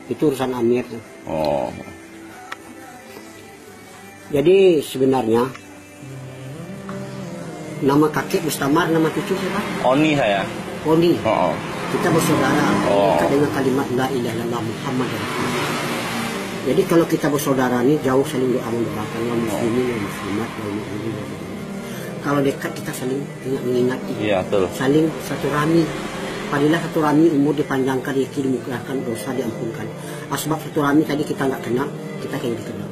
Itu urusan Amir. Oh. Jadi sebenarnya nama kakek Mustamar, nama cucu siapa? Oni saya. Oni. Oh. Kita bersaudara. Oh. Dengan kalimat la ilaha illallah Muhammad Rasulullah. Jadi kalau kita bersaudara nih jauh saling doa mendoakan wa muslimin wa muslimat wa mu'minin. Kalau dekat kita saling mengingat. Iya, betul. Saling satu rami. Apabila satu rami umur dipanjangkan, rezeki dimudahkan, dosa diampunkan. Asbab satu rami tadi kita nggak kenal, kita kayak dikenal.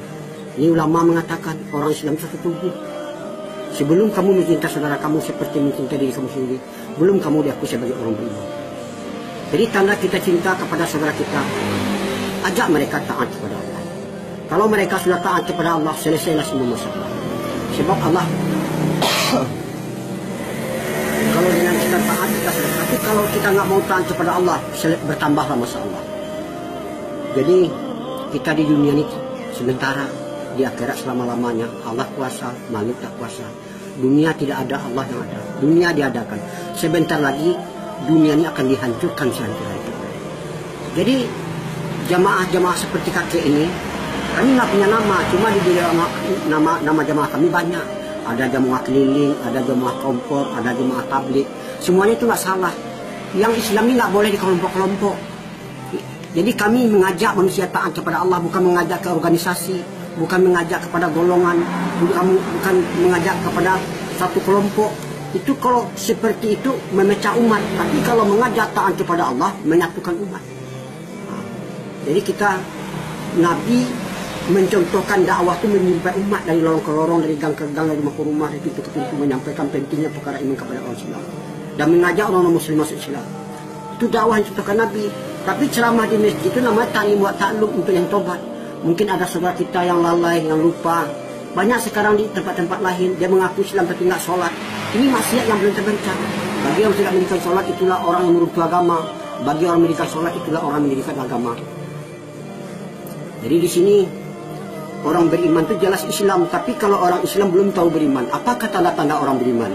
Ini ulama mengatakan orang Islam satu tubuh. Sebelum kamu mencinta saudara kamu seperti mencinta diri kamu sendiri, belum kamu diakui sebagai orang beriman. Jadi tanda kita cinta kepada saudara kita, ajak mereka taat kepada Allah. Kalau mereka sudah taat kepada Allah, selesailah semua masalah. Sebab Allah kalau dengan kita taat kita sudah. Tapi kalau kita nggak mau taat kepada Allah, bertambahlah masalah. Jadi kita di dunia ini sementara, di akhirat selama-lamanya. Allah kuasa, makhluk tak kuasa. Dunia tidak ada, Allah yang ada. Dunia diadakan. Sebentar lagi dunia ini akan dihancurkan sehancur-hancurnya. Jadi jamaah-jamaah seperti kakek ini, kami nggak punya nama, cuma di nama jamaah kami banyak. Ada jamaah keliling, ada jamaah kompor, ada jamaah tablik. Semuanya itu nggak salah. Yang Islam ini nggak boleh di kelompok-kelompok. Jadi kami mengajak manusia taat kepada Allah, bukan mengajak ke organisasi, bukan mengajak kepada golongan, bukan mengajak kepada satu kelompok. Itu kalau seperti itu memecah umat. Tapi kalau mengajak taat kepada Allah, menyatukan umat. Jadi kita, Nabi mencontohkan dakwah itu menyimpan umat dari lorong ke lorong, dari gang ke gang, dari rumah ke rumah, dari pintu ke pintu, menyampaikan pentingnya perkara iman kepada Allah Islam dan mengajak orang muslim masuk Islam. Itu dakwah yang dicontohkan Nabi. Tapi ceramah di masjid itu namanya ta'lim wa ta'lum, untuk yang tobat. Mungkin ada saudara kita yang lalai, yang lupa. Banyak sekarang di tempat-tempat lain dia mengaku Islam tapi nggak sholat. Ini maksiat yang belum terbencar. Bagi yang tidak mendirikan sholat, itulah orang yang meruntuh agama. Bagi orang mendirikan sholat, itulah orang mendirikan agama. Jadi di sini orang beriman itu jelas Islam, tapi kalau orang Islam belum tahu beriman, apakah tanda-tanda orang beriman?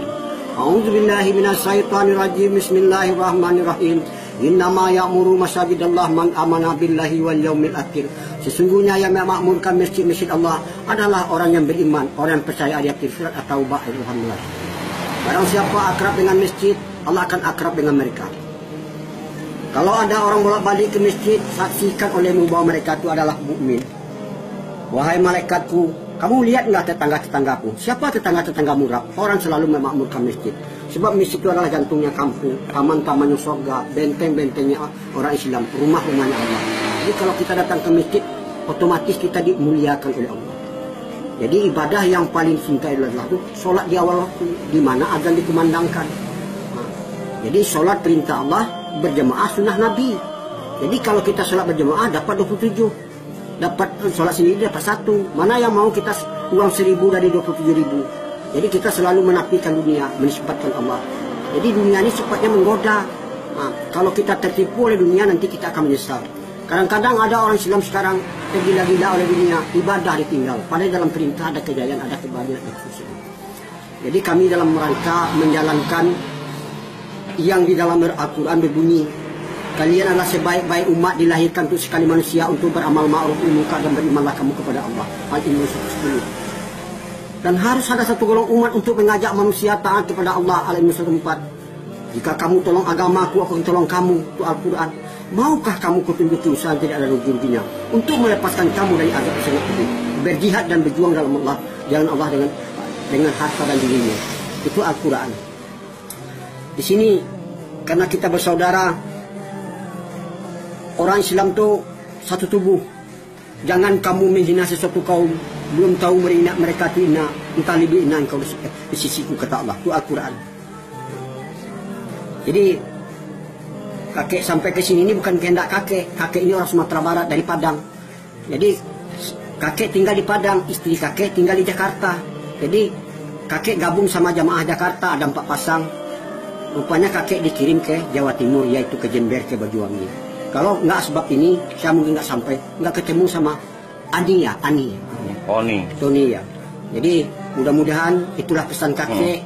A'udzubillahi minasyaitonirrajim. Bismillahirrahmanirrahim. Innama ya'muru masajidallah man amana billahi wal yaumil akhir. Sesungguhnya yang memakmurkan masjid-masjid Allah adalah orang yang beriman, orang yang percaya ayat surat At-Taubah ayat 18. Barang siapa akrab dengan masjid, Allah akan akrab dengan mereka. Kalau ada orang bolak-balik ke masjid, saksikan olehmu bahwa mereka itu adalah mukmin. Wahai malaikatku, kamu lihat nggak tetangga-tetanggaku? Siapa tetangga-tetanggamu? Orang selalu memakmurkan masjid. Sebab masjid itu adalah jantungnya kampung, taman-tamannya surga, benteng-bentengnya orang Islam, rumah-rumahnya Allah. Jadi kalau kita datang ke masjid, otomatis kita dimuliakan oleh Allah. Jadi ibadah yang paling cinta adalah itu sholat di awal waktu, di mana azan dikumandangkan. Jadi sholat perintah Allah, berjemaah sunnah Nabi. Jadi kalau kita sholat berjemaah dapat 27. Dapat sholat sendiri dapat 1. Mana yang mau kita uang 1000 dari 27.000. Jadi kita selalu menafikan dunia, menisbatkan Allah. Jadi dunia ini sifatnya menggoda. Kalau kita tertipu oleh dunia, nanti kita akan menyesal. Kadang-kadang ada orang Islam sekarang tergila-gila oleh dunia, ibadah ditinggal. Padahal dalam perintah ada kejayaan, ada kebahagiaan, ada kesusahan. Jadi kami dalam rangka menjalankan yang di dalam Al-Quran berbunyi, kalian adalah sebaik-baik umat dilahirkan untuk sekali manusia untuk beramal ma'ruf munkar dan berimanlah kamu kepada Allah. Al-Imran 10. Dan harus ada satu golongan umat untuk mengajak manusia taat kepada Allah. Al-Imran 4. Jika kamu tolong agamaku, aku akan tolong kamu. Itu Al-Quran. Maukah kamu kutunjuki usaha tidak ada rugi-ruginya untuk melepaskan kamu dari azab sangat pedih, berjihad dan berjuang dalam Allah, jalan Allah dengan harta dan dirinya. Itu Al-Quran. Di sini karena kita bersaudara, orang Islam itu satu tubuh. Jangan kamu menghina sesuatu kaum, belum tahu mereka itu ina, entah lebih ina engkau di sisiku, kata Allah. Itu Al-Quran. Jadi kakek sampai ke sini ini bukan kehendak kakek. Kakek ini orang Sumatera Barat dari Padang. Jadi kakek tinggal di Padang, istri kakek tinggal di Jakarta. Jadi kakek gabung sama jamaah Jakarta, ada 4 pasang. Rupanya kakek dikirim ke Jawa Timur, yaitu ke Jember, ke Banyuwangi. Kalau nggak sebab ini, saya mungkin nggak sampai, nggak ketemu sama Ani ya, Tony ya. Jadi mudah-mudahan itulah pesan kakek.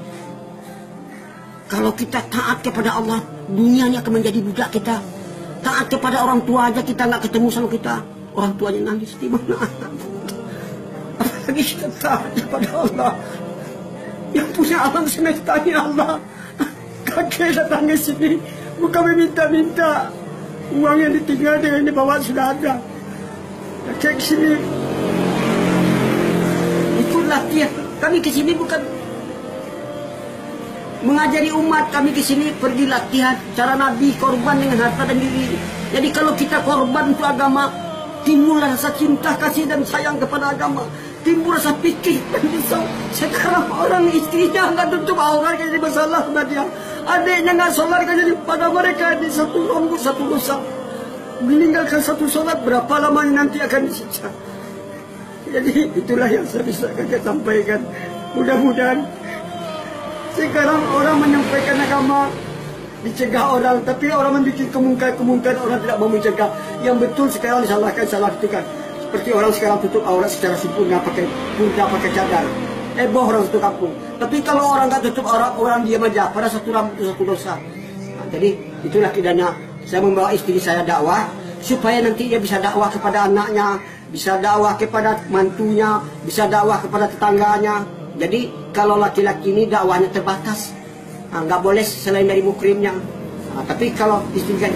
Kalau kita taat kepada Allah, dunia ini akan menjadi budak kita. Taat kepada orang tua aja kita nggak ketemu sama kita, orang tuanya nangis di mana? Apalagi kita taat kepada Allah. Yang punya alam semesta ini Allah. Kakek datang ke sini bukan meminta-minta. Uang yang ditinggal dengan dibawa sudah ada. Kakek ke sini ikut latihan. Kami ke sini bukan mengajari umat, kami ke sini pergi latihan cara Nabi korban dengan harta dan diri. Jadi kalau kita korban untuk agama, timbul rasa cinta, kasih dan sayang kepada agama, timbul rasa pikir dan risau. Sekarang orang istrinya nggak tutup aurat jadi masalah sama dia, adiknya nggak sholat jadi pada mereka di satu rambut satu dosa, meninggalkan satu sholat berapa lamanya nanti akan disiksa. Jadi itulah yang saya bisa kakek sampaikan. Mudah-mudahan sekarang orang menyampaikan agama dicegah orang, tapi orang membuat kemungkinan orang tidak mau mencegah. Yang betul sekarang disalahkan itu kan. Seperti orang sekarang tutup aurat secara sempurna pakai purda, pakai cadar. Heboh orang satu kampung. Tapi kalau orang nggak tutup aurat, orang diam aja. Pada satu rambut satu dosa. Nah, jadi itulah kidana saya membawa istri saya dakwah supaya nanti dia bisa dakwah kepada anaknya, bisa dakwah kepada mantunya, bisa dakwah kepada tetangganya. Jadi kalau laki-laki ini dakwahnya terbatas, nggak boleh selain dari mukrimnya. Tapi kalau istri kita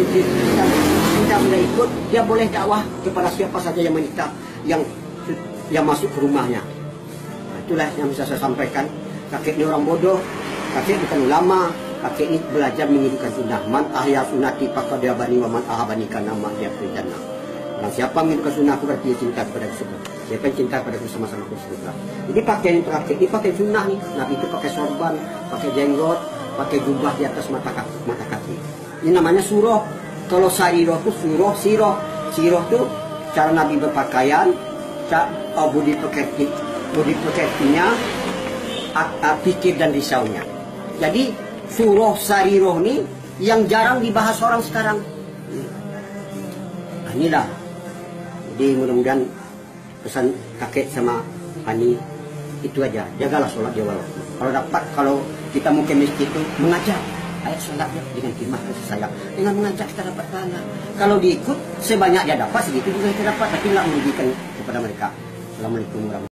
sudah ikut, dia boleh dakwah kepada siapa saja yang menikah, yang masuk ke rumahnya. Itulah yang bisa saya sampaikan. Kakek ini orang bodoh, kakek bukan ulama, kakek ini belajar menghidupkan sunnah. Man ahya sunnati faqad abani wa man ahabani kana ma dia jannah. Nah, siapa menghidupkan sunnah aku berarti dia cinta kepada surga. Siapa yang cinta kepada aku sama-sama ke surga. Jadi pakaian yang terakhir ini pakai sunnah nih. Nabi itu pakai sorban, pakai jenggot, pakai jubah di atas mata kaki. Ini namanya surah. Kalau sariroh itu surah, siroh. Siroh itu cara Nabi berpakaian, budi pekertinya, pikir dan risaunya. Jadi surah sariroh ini yang jarang dibahas orang sekarang. Nah, inilah. Jadi mudah-mudahan pesan kakek sama Hani itu aja. Jagalah sholat di awal. Kalau kita mau ke masjid itu mengajar ayat sholatnya dengan khidmat kasih sayang, dengan mengajak kita dapat pahala. Kalau diikut sebanyak dia dapat segitu juga kita dapat, tapi nggak merugikan kepada mereka. Assalamualaikum warahmatullahi wabarakatuh.